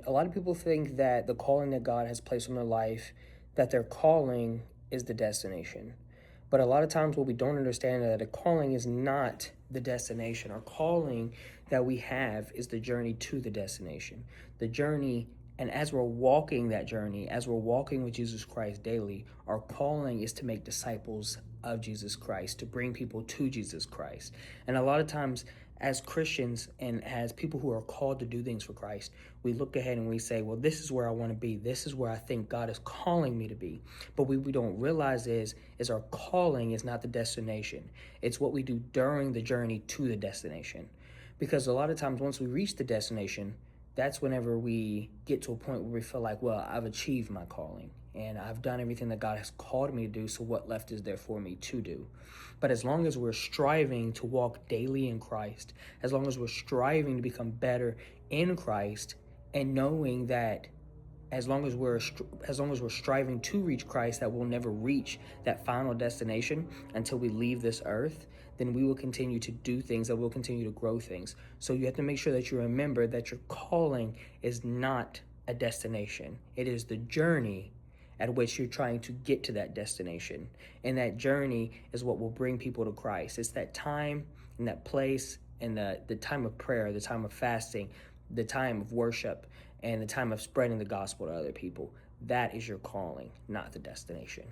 A lot of people think that the calling that God has placed on their life, that their calling is the destination. But a lot of times what we don't understand is that a calling is not the destination. Our calling that we have is the journey to the destination. The journey, and as we're walking that journey, as we're walking with Jesus Christ daily, our calling is to make disciples of Jesus Christ, to bring people to Jesus Christ. And a lot of times, as Christians and as people who are called to do things for Christ, we look ahead and we say, well, this is where I want to be. This is where I think God is calling me to be. But what we don't realize is our calling is not the destination. It's what we do during the journey to the destination. Because a lot of times once we reach the destination, that's whenever we get to a point where we feel like, well, I've achieved my calling and I've done everything that God has called me to do. So what left is there for me to do? But as long as we're striving to walk daily in Christ, as long as we're striving to become better in Christ, and knowing that as long as we're striving to reach Christ, that we'll never reach that final destination until we leave this earth, then we will continue to do things, that will continue to grow things. So you have to make sure that you remember that your calling is not a destination. It is the journey at which you're trying to get to that destination. And that journey is what will bring people to Christ. It's that time and that place and the time of prayer, the time of fasting, the time of worship, and the time of spreading the gospel to other people. That is your calling, not the destination.